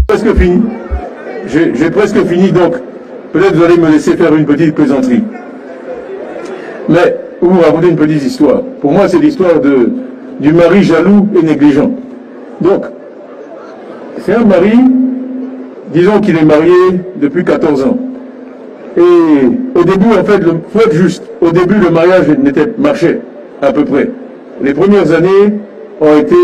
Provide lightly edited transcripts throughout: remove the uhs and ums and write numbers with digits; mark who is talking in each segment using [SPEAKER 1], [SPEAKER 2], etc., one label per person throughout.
[SPEAKER 1] Presque fini. J'ai presque fini, donc peut-être vous allez me laisser faire une petite plaisanterie. Mais vous racontez une petite histoire. Pour moi, c'est l'histoire du mari jaloux et négligent. Donc, c'est un mari, disons qu'il est marié depuis 14 ans. Et au début, en fait, il faut être juste. Au début, le mariage marchait à peu près. Les premières années ont été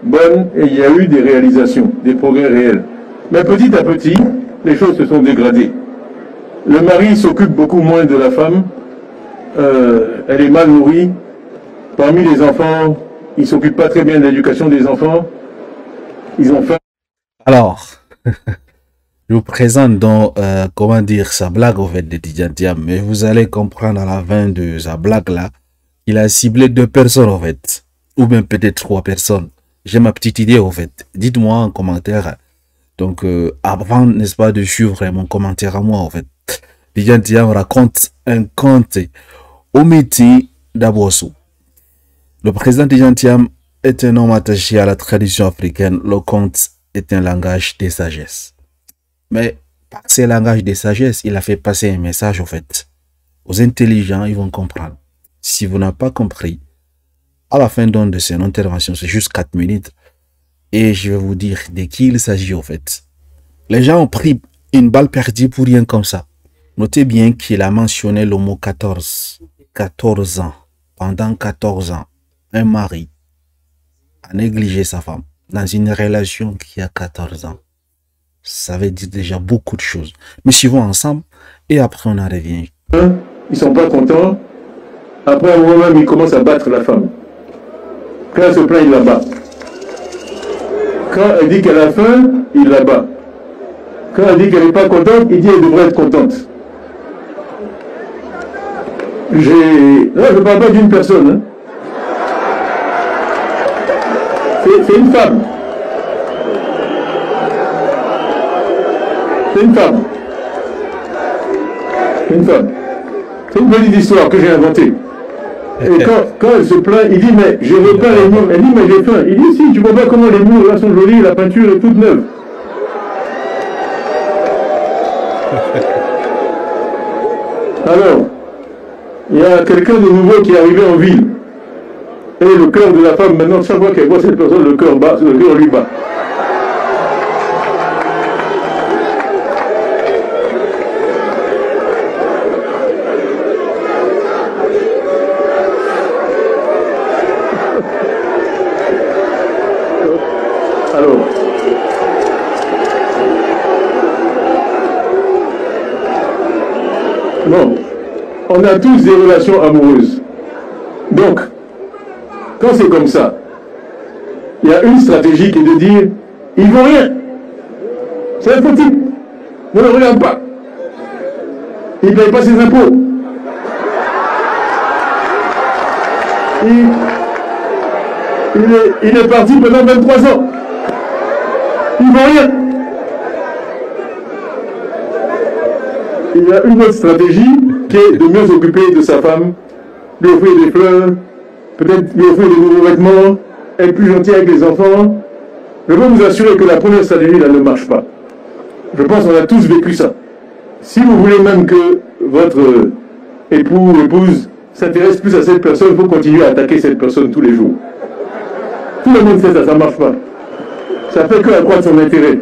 [SPEAKER 1] bonnes et il y a eu des réalisations, des progrès réels. Mais petit à petit, les choses se sont dégradées. Le mari s'occupe beaucoup moins de la femme. Elle est mal nourrie. Parmi les enfants, ils ne s'occupent pas très bien de l'éducation des enfants. Ils ont faim.
[SPEAKER 2] Alors, je vous présente donc, comment dire, sa blague au fait de Tidjane Thiam. Mais vous allez comprendre à la fin de sa blague là, il a ciblé 2 personnes en fait. Ou bien peut-être 3 personnes. J'ai ma petite idée au fait. Dites-moi en commentaire. Donc, avant, n'est-ce pas, de suivre mon commentaire à moi en fait. Tidjane Thiam raconte un conte au métier d'Abossou. Le président Tidjane Thiam est un homme attaché à la tradition africaine. Le conte est un langage de sagesse. Mais par ce langage de sagesse, il a fait passer un message, en fait. Aux intelligents, ils vont comprendre. Si vous n'avez pas compris, à la fin de cette intervention, c'est juste 4 minutes. Et je vais vous dire de qui il s'agit, en fait. Les gens ont pris une balle perdue pour rien comme ça. Notez bien qu'il a mentionné le mot 14. 14 ans. Pendant 14 ans, un mari a négligé sa femme dans une relation qui a 14 ans. Ça veut dire déjà beaucoup de choses. Mais suivons ensemble et après on en revient.
[SPEAKER 1] Ils sont pas contents. Après un moment même, ils commencent à battre la femme. Quand elle se plaint, il la bat. Quand elle dit qu'elle a faim, il la bat. Quand elle dit qu'elle n'est pas contente, il dit qu'elle devrait être contente. Là, je ne parle pas d'une personne. Hein. C'est une femme. C'est une femme. Une femme. C'est une petite histoire que j'ai inventée. Et quand elle se plaint, il dit, mais je veux pas les murs. Elle dit, mais j'ai faim. Il dit, si, tu vois pas comment les murs là sont jolis, la peinture est toute neuve. Alors, il y a quelqu'un de nouveau qui est arrivé en ville. Et le cœur de la femme, maintenant, chaque fois qu'elle voit cette personne, le cœur lui bat. Alors, bon, on a tous des relations amoureuses. Donc, quand c'est comme ça, il y a une stratégie qui est de dire, il ne vaut rien. C'est un petit. Ne le regarde pas. Il ne paye pas ses impôts. Il est parti pendant 23 ans. Il ne vaut rien. Il y a une autre stratégie qui est de mieux s'occuper de sa femme, lui offrir des fleurs, peut-être lui offrir de nouveaux vêtements, être plus gentil avec les enfants. Je peux vous assurer que la première stratégie là ne marche pas. Je pense qu'on a tous vécu ça. Si vous voulez même que votre époux ou épouse s'intéresse plus à cette personne, il faut continuer à attaquer cette personne tous les jours. Tout le monde sait ça, ça ne marche pas. Ça fait que accroître son intérêt.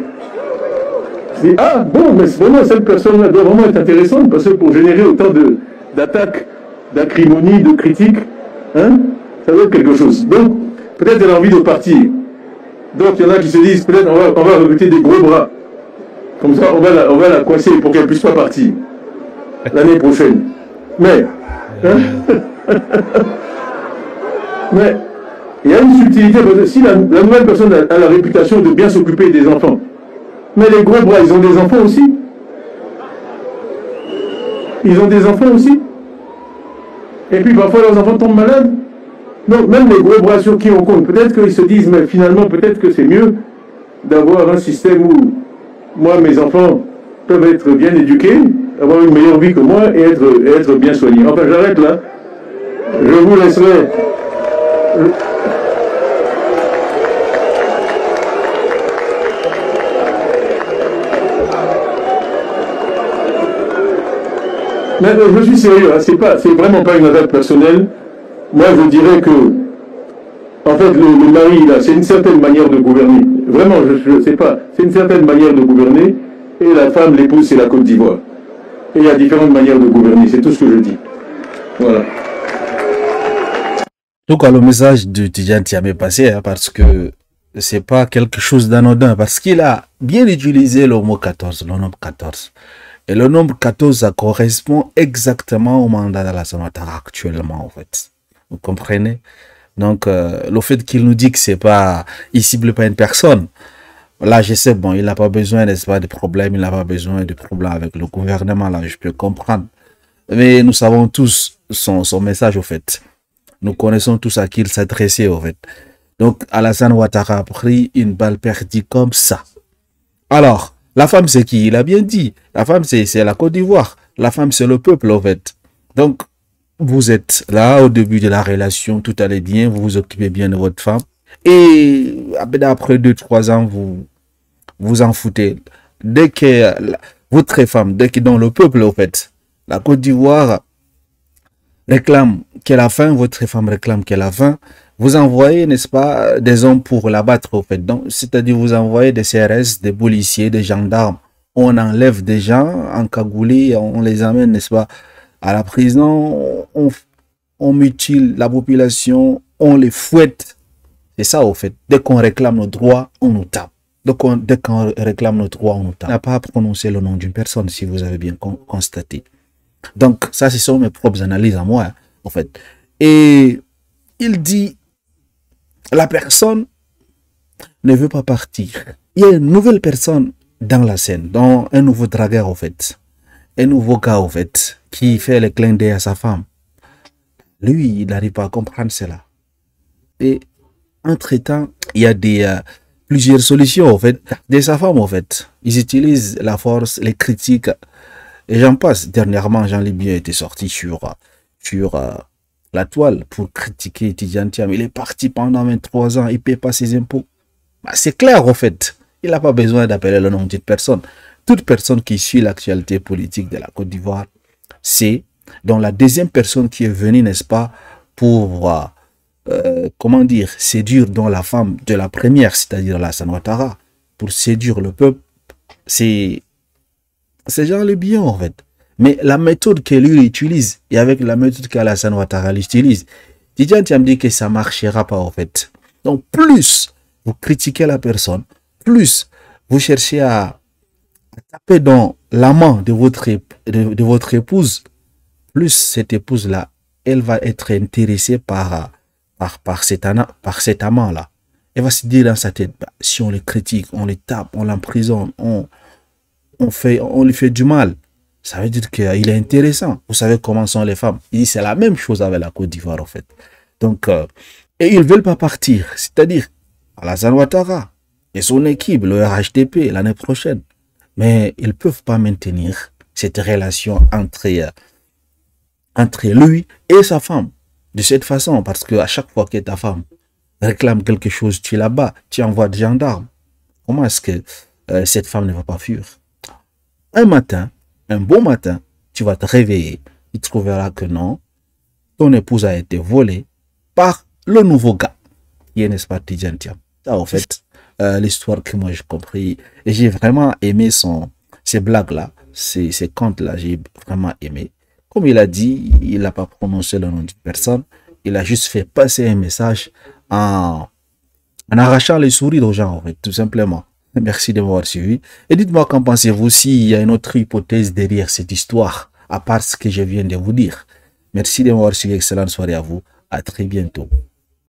[SPEAKER 1] Je dis, ah bon, mais vraiment cette personne-là doit vraiment être intéressante parce que pour générer autant d'attaques, d'acrimonie, de critiques, hein, ça doit être quelque chose. Donc, peut-être elle a envie de partir. Donc, il y en a qui se disent, peut-être on va recruter des gros bras. Comme ça, on va la coincer pour qu'elle ne puisse pas partir l'année prochaine. Mais, hein, mais, il y a une subtilité, parce que si la nouvelle personne a la réputation de bien s'occuper des enfants, mais les gros bras, ils ont des enfants aussi. Ils ont des enfants aussi. Et puis parfois leurs enfants tombent malades. Donc même les gros bras sur qui on compte, peut-être qu'ils se disent, mais finalement peut-être que c'est mieux d'avoir un système où moi, mes enfants peuvent être bien éduqués, avoir une meilleure vie que moi et être bien soignés. Enfin, j'arrête là. Je vous laisserai... Mais je suis sérieux, hein, c'est vraiment pas une attaque personnelle. Moi, je dirais que, en fait, le mari, là, c'est une certaine manière de gouverner. Vraiment, je sais pas, c'est une certaine manière de gouverner. Et la femme, l'épouse, c'est la Côte d'Ivoire. Et il y a différentes manières de gouverner, c'est tout ce que je dis. Voilà.
[SPEAKER 2] Donc, le message de Tidjane Thiam est passé, hein, parce que c'est pas quelque chose d'anodin, parce qu'il a bien utilisé le mot 14, le nombre 14. Et le nombre 14, ça correspond exactement au mandat d'Alassane Ouattara actuellement, en fait. Vous comprenez? Donc, le fait qu'il nous dit que c'est pas, il cible pas une personne. Là, je sais, bon, il n'a pas besoin, n'est-ce pas, de problèmes, il n'a pas besoin de problèmes avec le gouvernement, là, je peux comprendre. Mais nous savons tous son message, au fait. Nous connaissons tous à qui il s'adressait, au fait. Donc, Alassane Ouattara a pris une balle perdue comme ça. Alors, la femme, c'est qui? Il a bien dit. La femme, c'est la Côte d'Ivoire. La femme, c'est le peuple, en fait. Donc, vous êtes là, au début de la relation, tout allait bien, vous vous occupez bien de votre femme. Et après 2-3 ans, vous vous en foutez. Dès que votre femme, dès que dans le peuple, en fait, la Côte d'Ivoire réclame qu'elle a faim, votre femme réclame qu'elle a faim, vous envoyez, n'est-ce pas, des hommes pour la battre, en fait. Donc, c'est-à-dire, vous envoyez des CRS, des policiers, des gendarmes. On enlève des gens encagoulés, on les amène, n'est-ce pas, à la prison, on mutile la population, on les fouette. C'est ça, au fait. Dès qu'on réclame nos droits, on nous tape. Dès qu'on réclame nos droits, on nous tape. On n'a pas à prononcer le nom d'une personne, si vous avez bien constaté. Donc, ça, ce sont mes propres analyses à moi, hein, en fait. Et il dit, la personne ne veut pas partir. Il y a une nouvelle personne dans la scène, dans un nouveau dragueur, en fait. Un nouveau gars, en fait, qui fait le clin d'œil à sa femme. Lui, il n'arrive pas à comprendre cela. Et, entre-temps, il y a plusieurs solutions, en fait, de sa femme, en fait. Ils utilisent la force, les critiques, et j'en passe. Dernièrement, Jean Libyen était sorti sur la toile pour critiquer Tidjane Thiam. Il est parti pendant 23 ans, il ne paie pas ses impôts. Bah, c'est clair, en fait. Il n'a pas besoin d'appeler le nom d'une personne. Toute personne qui suit l'actualité politique de la Côte d'Ivoire, c'est donc la deuxième personne qui est venue, n'est-ce pas, pour, comment dire, séduire dans la femme de la première, c'est-à-dire Alassane Ouattara, pour séduire le peuple, c'est Jean Libyen, en fait. Mais la méthode que lui utilise, et avec la méthode qu'Alassane Ouattara utilise, Tidjane Thiam dit que ça ne marchera pas, en fait. Donc, plus vous critiquez la personne, plus vous cherchez à taper dans l'amant de votre épouse, plus cette épouse-là, elle va être intéressée par cet amant-là. Elle va se dire dans sa tête, bah, si on le critique, on le tape, on l'emprisonne, on lui fait du mal, ça veut dire qu'il est intéressant. Vous savez comment sont les femmes. C'est la même chose avec la Côte d'Ivoire, en fait. Donc, et ils ne veulent pas partir. C'est-à-dire, Alassane Ouattara et son équipe, le RHDP, l'année prochaine. Mais ils ne peuvent pas maintenir cette relation entre lui et sa femme. De cette façon, parce qu'à chaque fois que ta femme réclame quelque chose, tu la bats, tu envoies des gendarmes. Comment est-ce que cette femme ne va pas fuir? Un matin, un bon matin, tu vas te réveiller. Tu trouveras que non, ton épouse a été volée par le nouveau gars, qui est, n'est-ce pas, Tidjane Thiam. Ça, en fait, l'histoire que moi j'ai compris. Et j'ai vraiment aimé ces blagues-là, ces contes-là, j'ai vraiment aimé. Comme il a dit, il n'a pas prononcé le nom d'une personne. Il a juste fait passer un message en arrachant les sourires aux gens, en fait, tout simplement. Merci de m'avoir suivi. Et dites-moi qu'en pensez-vous s'il y a une autre hypothèse derrière cette histoire, à part ce que je viens de vous dire. Merci de m'avoir suivi. Excellente soirée à vous. À très bientôt.